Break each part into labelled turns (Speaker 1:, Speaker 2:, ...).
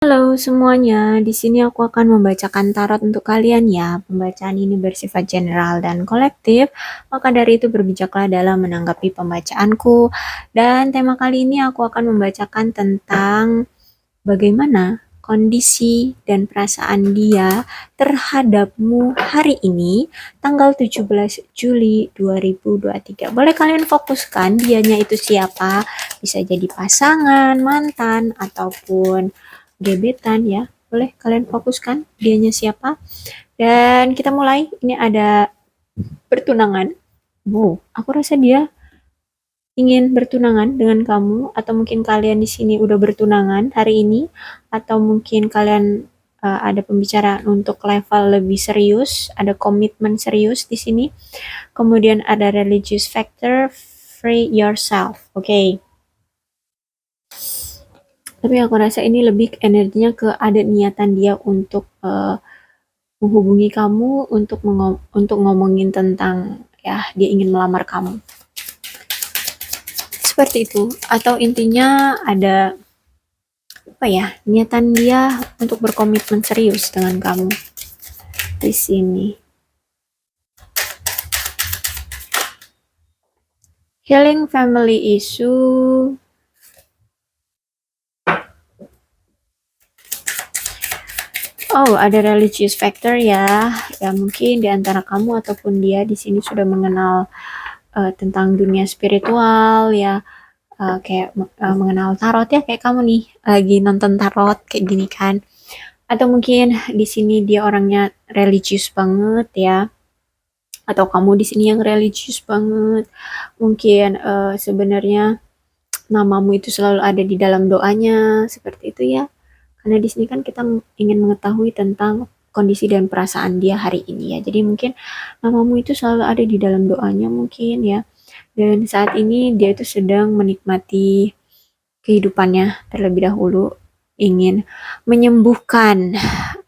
Speaker 1: Halo semuanya, di sini aku akan membacakan tarot untuk kalian ya. Pembacaan ini bersifat general dan kolektif, maka dari itu berbijaklah dalam menanggapi pembacaanku. Dan tema kali ini aku akan membacakan tentang bagaimana kondisi dan perasaan dia terhadapmu hari ini, tanggal 17 Juli 2023. Boleh kalian fokuskan dianya itu siapa? Bisa jadi pasangan, mantan, ataupun gebetan ya. Boleh kalian fokuskan dianya siapa? Dan kita mulai. Ini ada bertunangan. Aku rasa dia ingin bertunangan dengan kamu, atau mungkin kalian di sini udah bertunangan hari ini, atau mungkin kalian ada pembicaraan untuk level lebih serius, ada komitmen serius di sini. Kemudian ada religious factor, free yourself. Oke. Tapi aku rasa ini lebih energinya ke ada niatan dia untuk menghubungi kamu untuk ngomongin tentang ya dia ingin melamar kamu. Seperti itu. Atau intinya ada apa ya, niatan dia untuk berkomitmen serius dengan kamu di sini. Healing family issue. Oh, ada religious factor ya. Ya mungkin di antara kamu ataupun dia di sini sudah mengenal tentang dunia spiritual ya. Kayak mengenal tarot ya, kayak kamu nih lagi nonton tarot kayak gini kan. Atau mungkin di sini dia orangnya religius banget ya. Atau kamu di sini yang religius banget. Mungkin sebenarnya namamu itu selalu ada di dalam doanya, seperti itu ya. Karena di sini kan kita ingin mengetahui tentang kondisi dan perasaan dia hari ini ya. Jadi mungkin namamu itu selalu ada di dalam doanya mungkin ya. Dan saat ini dia itu sedang menikmati kehidupannya terlebih dahulu, ingin menyembuhkan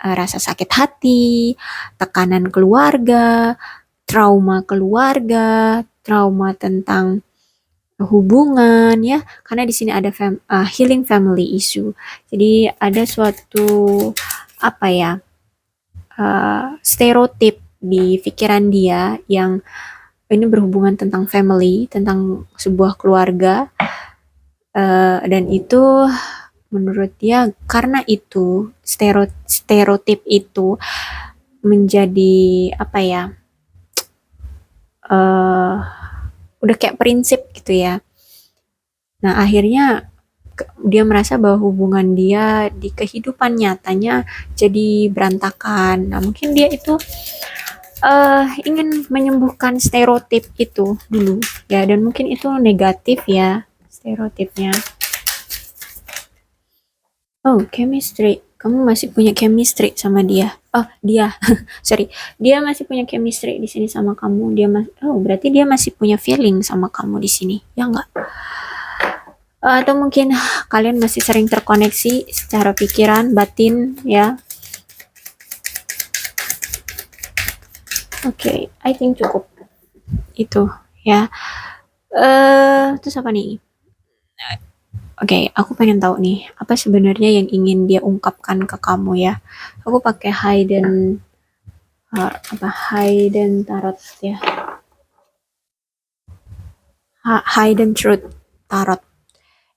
Speaker 1: rasa sakit hati, tekanan keluarga, trauma tentang hubungan ya, karena di sini ada healing family issue. Jadi ada suatu apa ya, stereotip di pikiran dia yang ini berhubungan tentang family, tentang sebuah keluarga, dan itu menurut dia karena itu stereotip itu menjadi apa ya, uh, udah kayak prinsip gitu ya. Nah akhirnya dia merasa bahwa hubungan dia di kehidupan nyatanya jadi berantakan. Nah mungkin dia itu ingin menyembuhkan stereotip itu dulu ya, dan mungkin itu negatif ya stereotipnya. Oh, chemistry. Kamu masih punya chemistry sama dia. Oh, dia. Sorry. Dia masih punya chemistry di sini sama kamu. Berarti dia masih punya feeling sama kamu di sini. Ya enggak? Atau mungkin kalian masih sering terkoneksi secara pikiran, batin, ya. Oke, I think cukup. Itu, ya. Terus apa nih? Oke, aku pengen tahu nih, apa sebenarnya yang ingin dia ungkapkan ke kamu ya. Aku pakai hidden tarot ya. Hidden truth tarot.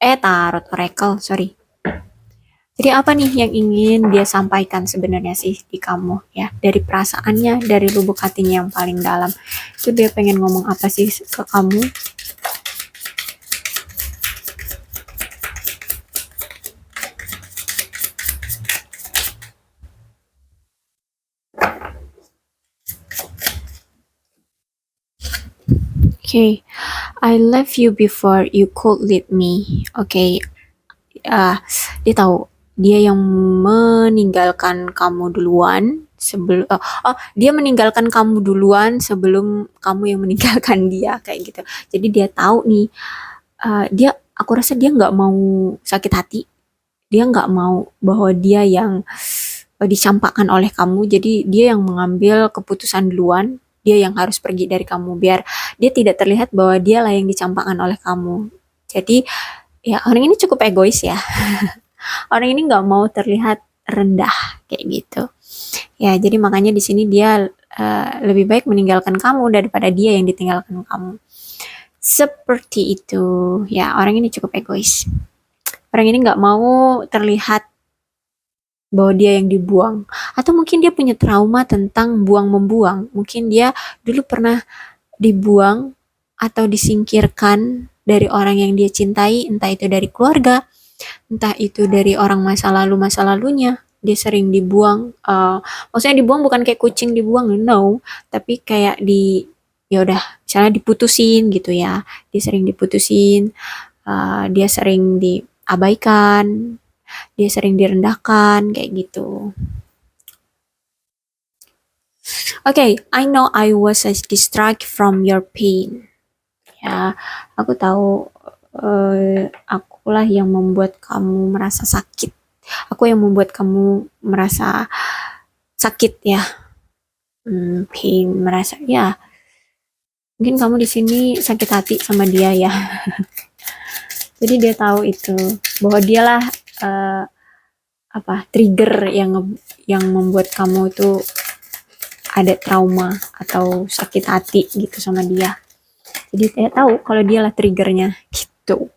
Speaker 1: Tarot oracle, sorry. Jadi apa nih yang ingin dia sampaikan sebenarnya sih di kamu ya, dari perasaannya, dari lubuk hatinya yang paling dalam. Itu dia pengen ngomong apa sih ke kamu? Okay, I left you before you could leave me. Okay, dia tahu dia yang meninggalkan kamu duluan sebelum dia meninggalkan kamu duluan sebelum kamu yang meninggalkan dia, kayak gitu. Jadi dia tahu nih, aku rasa dia nggak mau sakit hati, dia nggak mau bahwa dia yang dicampakkan oleh kamu. Jadi dia yang mengambil keputusan duluan, dia yang harus pergi dari kamu biar dia tidak terlihat bahwa dia lah yang dicampakkan oleh kamu. Jadi ya orang ini cukup egois ya. Orang ini nggak mau terlihat rendah kayak gitu. Ya, jadi makanya di sini dia lebih baik meninggalkan kamu daripada dia yang ditinggalkan kamu. Seperti itu. Ya, orang ini cukup egois. Orang ini nggak mau terlihat bahwa dia yang dibuang. Atau mungkin dia punya trauma tentang buang-membuang. Mungkin dia dulu pernah dibuang atau disingkirkan dari orang yang dia cintai, entah itu dari keluarga, entah itu dari orang masa lalunya. Dia sering dibuang, maksudnya dibuang bukan kayak kucing dibuang, no, tapi kayak ya udah, misalnya diputusin gitu ya. Dia sering diputusin, dia sering diabaikan, dia sering direndahkan kayak gitu. Okay, I know I was a distract from your pain. Ya, aku tahu akulah yang membuat kamu merasa sakit. Aku yang membuat kamu merasa sakit ya. Pain, merasa ya. Mungkin kamu di sini sakit hati sama dia ya. Jadi dia tahu itu bahwa dialah trigger yang membuat kamu itu ada trauma atau sakit hati gitu sama dia. Jadi saya tahu kalau dialah triggernya gitu.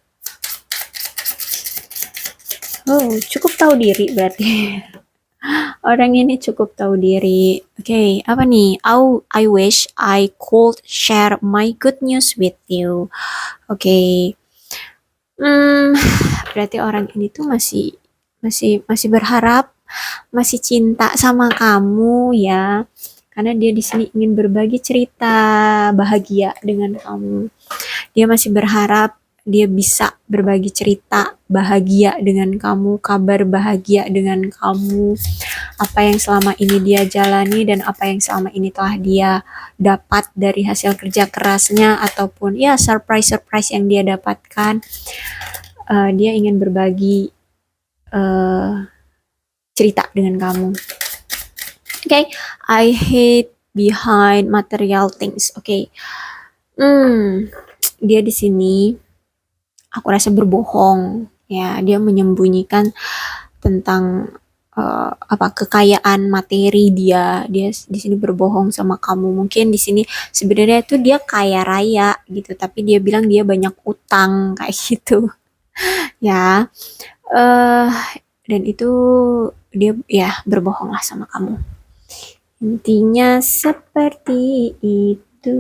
Speaker 1: Oh, cukup tahu diri berarti. Orang ini cukup tahu diri. Oke, apa nih? I wish I could share my good news with you. Oke. Berarti orang ini tuh masih berharap, masih cinta sama kamu ya. Karena dia di sini ingin berbagi cerita bahagia dengan kamu. Dia masih berharap dia bisa berbagi cerita bahagia dengan kamu, kabar bahagia dengan kamu, apa yang selama ini dia jalani dan apa yang selama ini telah dia dapat dari hasil kerja kerasnya ataupun ya surprise yang dia dapatkan. Dia ingin berbagi cerita dengan kamu. Okay, I hate behind material things. Okay, dia di sini aku rasa berbohong ya, dia menyembunyikan tentang kekayaan materi dia di sini berbohong sama kamu. Mungkin di sini sebenarnya itu dia kaya raya gitu, tapi dia bilang dia banyak utang kayak gitu ya. Dan itu dia ya berbohong lah sama kamu. Intinya seperti itu.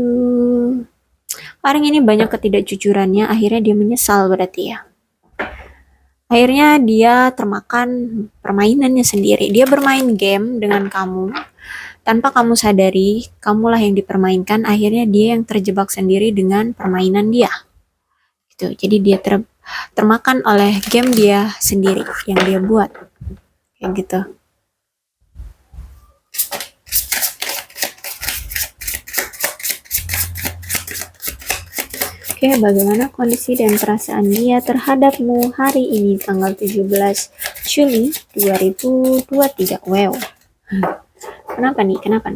Speaker 1: Orang ini banyak ketidakjujurannya, akhirnya dia menyesal berarti ya. Akhirnya dia termakan permainannya sendiri. Dia bermain game dengan kamu. Tanpa kamu sadari, kamulah yang dipermainkan. Akhirnya dia yang terjebak sendiri dengan permainan dia. Gitu. Jadi dia termakan oleh game dia sendiri yang dia buat. Kayak gitu. Oke, bagaimana kondisi dan perasaan dia terhadapmu hari ini tanggal 17 Juli 2023? Wow. Kenapa nih? Kenapa?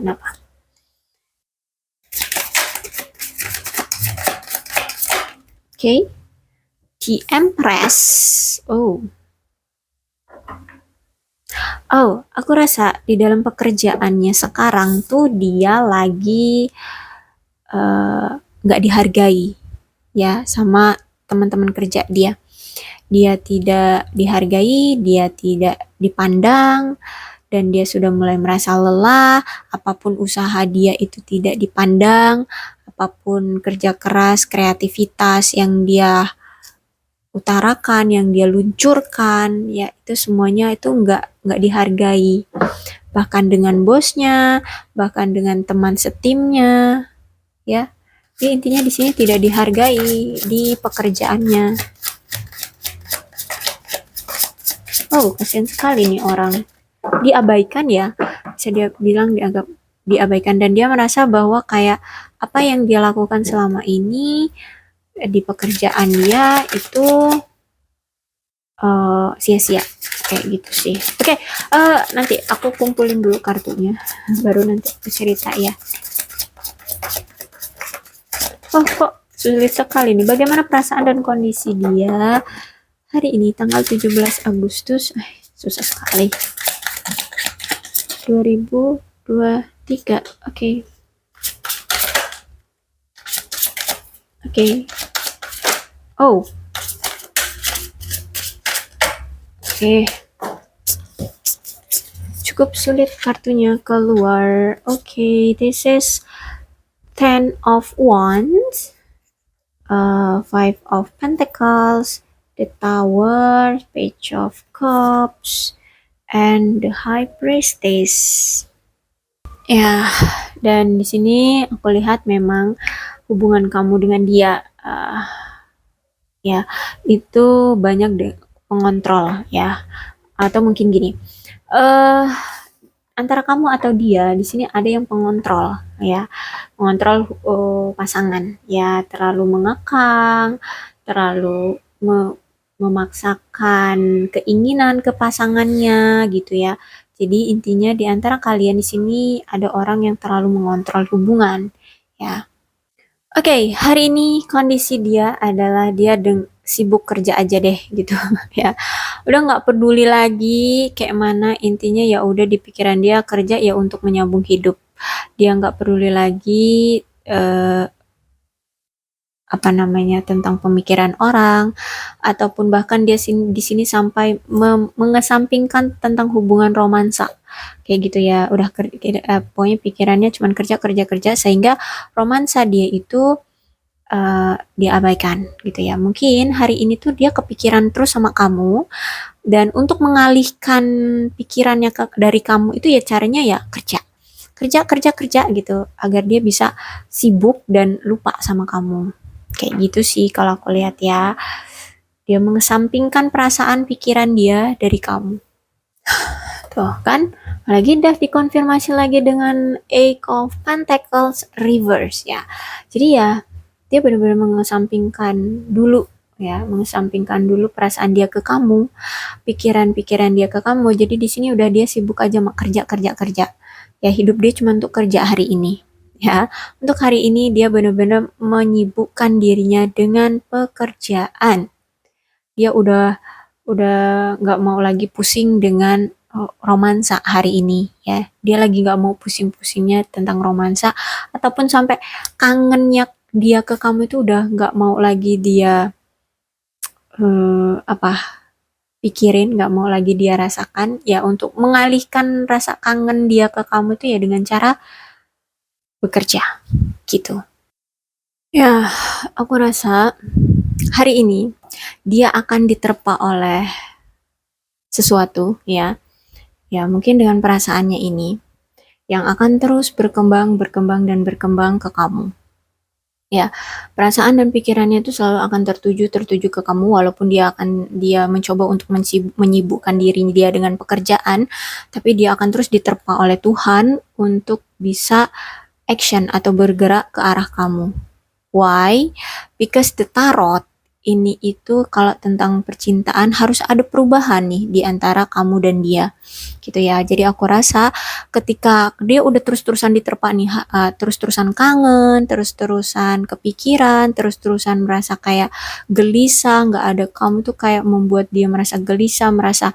Speaker 1: Oke. The Empress. Oh, aku rasa di dalam pekerjaannya sekarang tuh dia lagi nggak dihargai ya sama teman-teman kerja dia. Dia tidak dihargai, dia tidak dipandang, dan dia sudah mulai merasa lelah. Apapun usaha dia itu tidak dipandang, apapun kerja keras, kreativitas yang dia utarakan, yang dia luncurkan, ya itu semuanya itu nggak dihargai. Bahkan dengan bosnya, bahkan dengan teman setimnya, ya. Jadi intinya di sini tidak dihargai di pekerjaannya. Oh, kasihan sekali nih orang. Diabaikan ya, bisa dia bilang dianggap diabaikan, dan dia merasa bahwa kayak apa yang dia lakukan selama ini di pekerjaan dia itu sia-sia kayak gitu sih. Oke, nanti aku kumpulin dulu kartunya, baru nanti aku cerita ya. Oh, kok sulit sekali nih. Bagaimana perasaan dan kondisi dia hari ini tanggal 17 Agustus, susah sekali, 2023. Oke. Oh, oke. Cukup sulit kartunya keluar. Oke, this is Ten of Wands, Five of Pentacles, the Tower, Page of Cups, and the High Priestess. Ya, dan di sini aku lihat memang hubungan kamu dengan dia, ya, itu banyak deh pengontrol, ya. Atau mungkin gini, antara kamu atau dia di sini ada yang pengontrol, ya, mengontrol pasangan, ya, terlalu mengekang, terlalu memaksakan keinginan ke pasangannya, gitu ya. Jadi intinya di antara kalian di sini ada orang yang terlalu mengontrol hubungan, ya. Oke, hari ini kondisi dia adalah dia sibuk kerja aja deh gitu ya. Udah nggak peduli lagi kayak mana, intinya ya udah di pikiran dia kerja ya untuk menyambung hidup. Dia nggak peduli lagi apa namanya tentang pemikiran orang, ataupun bahkan dia di sini sampai mengesampingkan tentang hubungan romansa kayak gitu ya. Udah pokoknya pikirannya cuma kerja kerja kerja, sehingga romansa dia itu diabaikan gitu ya. Mungkin hari ini tuh dia kepikiran terus sama kamu, dan untuk mengalihkan pikirannya dari kamu itu ya caranya ya kerja kerja kerja kerja gitu, agar dia bisa sibuk dan lupa sama kamu. Kayak gitu sih kalau aku lihat ya. Dia mengesampingkan perasaan pikiran dia dari kamu. Tuh kan, lagi udah dikonfirmasi lagi dengan Eight of Pentacles reverse ya. Jadi ya, dia benar-benar mengesampingkan dulu ya, mengesampingkan dulu perasaan dia ke kamu, pikiran-pikiran dia ke kamu. Jadi di sini udah dia sibuk aja sama kerja kerja kerja. Ya, hidup dia cuma untuk kerja hari ini. Ya, untuk hari ini dia benar-benar menyibukkan dirinya dengan pekerjaan. Dia udah nggak mau lagi pusing dengan romansa hari ini ya. Dia lagi nggak mau pusing-pusingnya tentang romansa, ataupun sampai kangennya dia ke kamu itu udah nggak mau lagi dia pikirin, nggak mau lagi dia rasakan ya. Untuk mengalihkan rasa kangen dia ke kamu itu ya dengan cara bekerja gitu ya. Aku rasa hari ini dia akan diterpa oleh sesuatu ya, mungkin dengan perasaannya ini yang akan terus berkembang ke kamu ya. Perasaan dan pikirannya itu selalu akan tertuju ke kamu, walaupun dia mencoba untuk menyibukkan diri dia dengan pekerjaan, tapi dia akan terus diterpa oleh Tuhan untuk bisa action atau bergerak ke arah kamu. Why? Because the tarot ini itu kalau tentang percintaan harus ada perubahan nih di antara kamu dan dia gitu ya. Jadi aku rasa ketika dia udah terus-terusan diterpa nih, terus-terusan kangen, terus-terusan kepikiran, terus-terusan merasa kayak gelisah, nggak ada kamu tuh kayak membuat dia merasa gelisah, merasa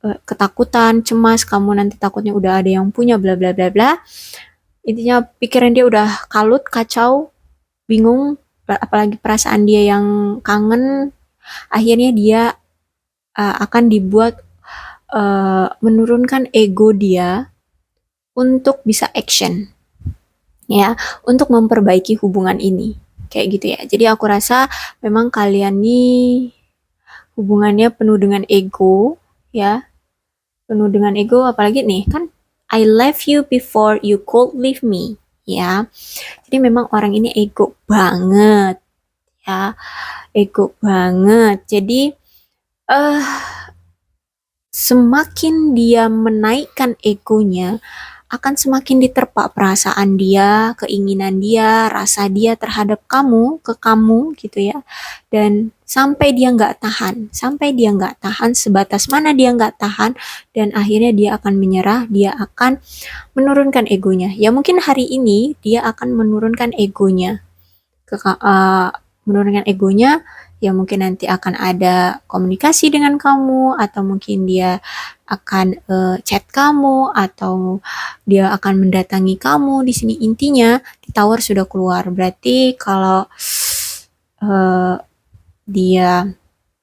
Speaker 1: ketakutan, cemas, kamu nanti takutnya udah ada yang punya, bla bla bla bla. Intinya pikiran dia udah kalut, kacau, bingung, apalagi perasaan dia yang kangen. Akhirnya dia akan dibuat menurunkan ego dia untuk bisa action ya, untuk memperbaiki hubungan ini kayak gitu ya. Jadi aku rasa memang kalian nih hubungannya penuh dengan ego ya, penuh dengan ego. Apalagi nih kan I left you before you could leave me ya. Jadi memang orang ini ego banget ya, ego banget. Jadi semakin dia menaikkan egonya, akan semakin diterpa perasaan dia, keinginan dia, rasa dia terhadap kamu, ke kamu gitu ya. Dan sampai dia nggak tahan, sebatas mana dia nggak tahan, dan akhirnya dia akan menyerah, dia akan menurunkan egonya. Ya mungkin hari ini dia akan menurunkan egonya, menurunkan egonya ya mungkin nanti akan ada komunikasi dengan kamu, atau mungkin dia akan chat kamu, atau dia akan mendatangi kamu. Di sini intinya di tower sudah keluar. Berarti kalau eh, dia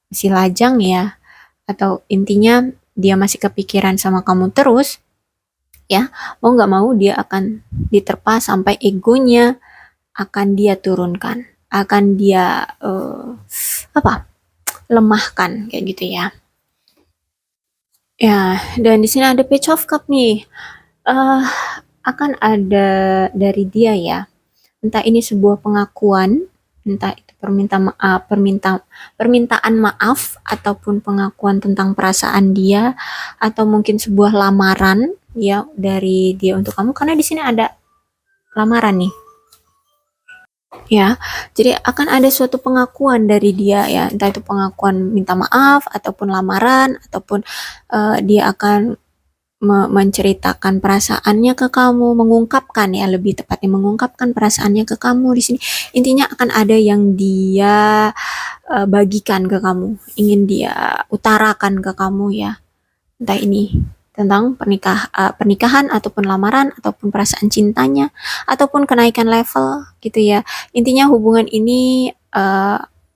Speaker 1: masih lajang ya, atau intinya dia masih kepikiran sama kamu terus, ya mau nggak mau dia akan diterpa sampai egonya akan dia turunkan, akan dia apa lemahkan kayak gitu ya. Ya, dan di sini ada Page of Cup nih. eh Akan ada dari dia ya. Entah ini sebuah pengakuan, entah itu permintaan maaf ataupun pengakuan tentang perasaan dia, atau mungkin sebuah lamaran ya dari dia untuk kamu, karena di sini ada lamaran nih. Ya, jadi akan ada suatu pengakuan dari dia ya, entah itu pengakuan minta maaf ataupun lamaran, ataupun dia akan menceritakan perasaannya ke kamu, mengungkapkan ya, lebih tepatnya mengungkapkan perasaannya ke kamu di sini. Intinya akan ada yang dia bagikan ke kamu, ingin dia utarakan ke kamu ya. Entah ini tentang pernikahan ataupun lamaran ataupun perasaan cintanya ataupun kenaikan level gitu ya. Intinya hubungan ini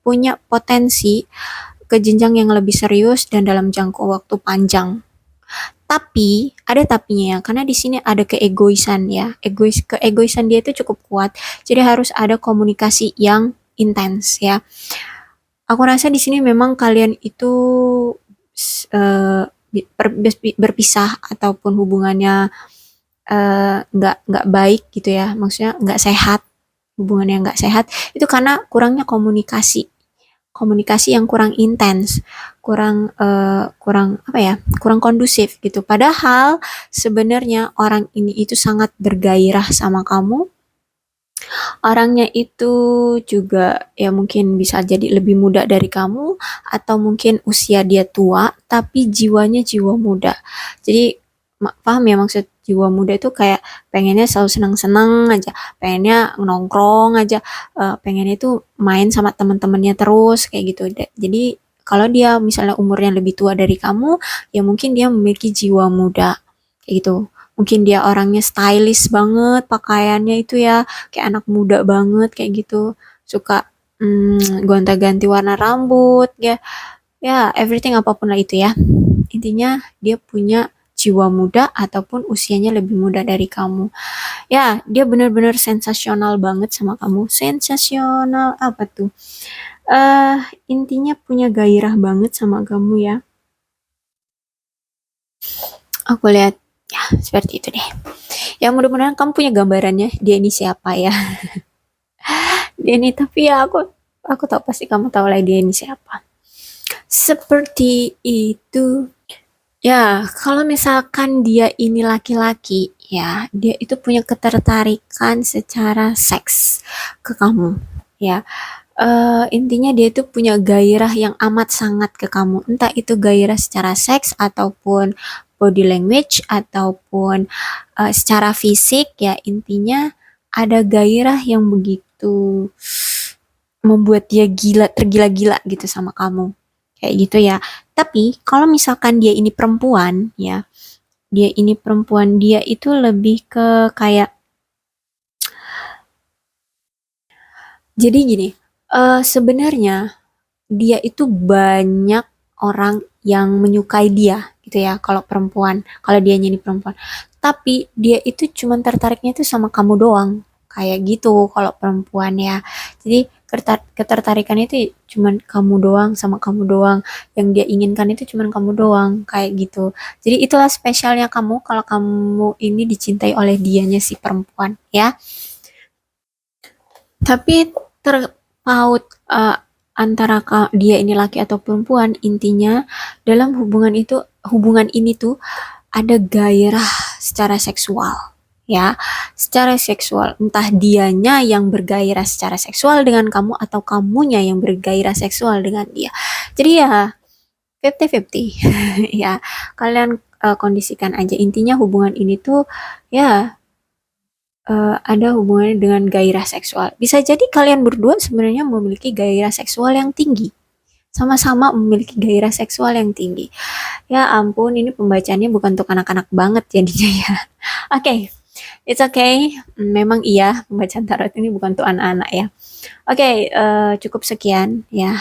Speaker 1: punya potensi ke jenjang yang lebih serius dan dalam jangka waktu panjang. Tapi ada tapinya ya, karena di sini ada keegoisan ya. Keegoisan dia itu cukup kuat. Jadi harus ada komunikasi yang intens ya. Aku rasa di sini memang kalian itu eh, berpisah ataupun hubungannya nggak baik gitu ya. Maksudnya nggak sehat, hubungan yang nggak sehat itu karena kurangnya komunikasi yang kurang intens, kurang apa ya, kurang kondusif gitu. Padahal sebenarnya orang ini itu sangat bergairah sama kamu. Orangnya itu juga ya mungkin bisa jadi lebih muda dari kamu, atau mungkin usia dia tua tapi jiwanya jiwa muda. Jadi paham ya maksud jiwa muda itu kayak pengennya selalu senang-senang aja, pengennya nongkrong aja, pengennya itu main sama teman-temannya terus kayak gitu. Jadi kalau dia misalnya umurnya lebih tua dari kamu, ya mungkin dia memiliki jiwa muda kayak gitu. Mungkin dia orangnya stylish banget pakaiannya itu ya, kayak anak muda banget kayak gitu, suka gonta-ganti warna rambut ya, ya everything apapun lah itu ya. Intinya dia punya jiwa muda ataupun usianya lebih muda dari kamu. Ya, dia benar-benar sensasional banget sama kamu. Sensasional apa tuh? Eh, Intinya punya gairah banget sama kamu ya. Aku lihat ya seperti itu deh. Ya mudah-mudahan kamu punya gambarannya dia ini siapa ya. Dia ini, tapi ya aku tahu pasti kamu tahu lah dia ini siapa. Seperti itu. Ya, kalau misalkan dia ini laki-laki, ya, dia itu punya ketertarikan secara seks ke kamu, ya. Intinya dia itu punya gairah yang amat sangat ke kamu. Entah itu gairah secara seks ataupun body language ataupun secara fisik, ya. Intinya ada gairah yang begitu membuat dia tergila-gila gitu sama kamu. Kayak gitu ya. Tapi kalau misalkan dia ini perempuan ya, dia itu lebih ke kayak, jadi gini, sebenarnya dia itu banyak orang yang menyukai dia gitu ya kalau perempuan, kalau dia ini perempuan. Tapi dia itu cuman tertariknya itu sama kamu doang. Kayak gitu kalau perempuan ya. Jadi ketertarikan itu cuman kamu doang, sama kamu doang. Yang dia inginkan itu cuman kamu doang kayak gitu. Jadi itulah spesialnya kamu kalau kamu ini dicintai oleh dianya si perempuan ya. Tapi terpaut antara dia ini laki atau perempuan, intinya dalam hubungan ini tuh ada gairah secara seksual ya, secara seksual, entah dianya yang bergairah secara seksual dengan kamu atau kamunya yang bergairah seksual dengan dia. Jadi ya 50-50 ya, kalian kondisikan aja. Intinya hubungan ini tuh ya ada hubungannya dengan gairah seksual. Bisa jadi kalian berdua sebenarnya memiliki gairah seksual yang tinggi. Sama-sama memiliki gairah seksual yang tinggi. Ya ampun, ini pembacaannya bukan untuk anak-anak banget jadinya ya. Oke, it's okay. Memang iya, pembacaan tarot ini bukan untuk anak-anak ya. Oke, cukup sekian ya.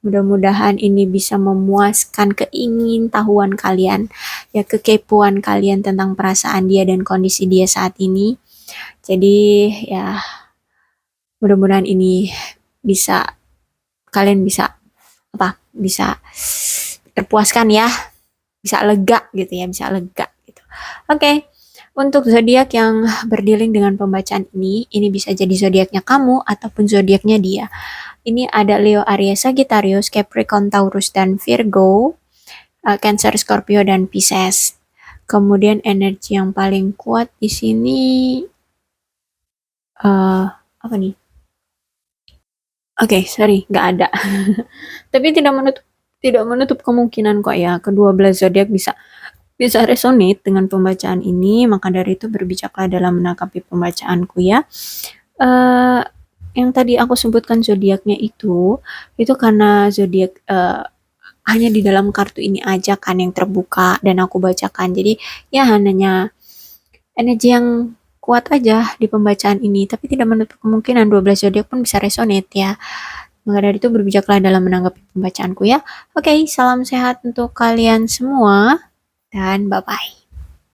Speaker 1: Mudah-mudahan ini bisa memuaskan keingintahuan kalian, ya kekepoan kalian tentang perasaan dia dan kondisi dia saat ini. Jadi ya mudah-mudahan ini bisa kalian bisa bisa terpuaskan ya, bisa lega gitu ya, bisa lega gitu. Oke. Untuk zodiak yang berdealing dengan pembacaan ini bisa jadi zodiaknya kamu ataupun zodiaknya dia. Ini ada Leo, Aries, Sagittarius, Capricorn, Taurus, dan Virgo, Cancer, Scorpio, dan Pisces. Kemudian energi yang paling kuat di sini apa nih? Oke, sorry, nggak ada. Tapi tidak menutup kemungkinan kok ya kedua belah zodiak bisa resonate dengan pembacaan ini. Maka dari itu berbijaklah dalam menanggapi pembacaanku ya. Yang tadi aku sebutkan zodiaknya itu karena zodiak hanya di dalam kartu ini aja kan yang terbuka dan aku bacakan. Jadi ya hanya energi yang kuat aja di pembacaan ini, tapi tidak menutup kemungkinan 12 zodiak pun bisa resonate ya. Maka dari itu berbijaklah dalam menanggapi pembacaanku ya. Oke, salam sehat untuk kalian semua dan bye-bye.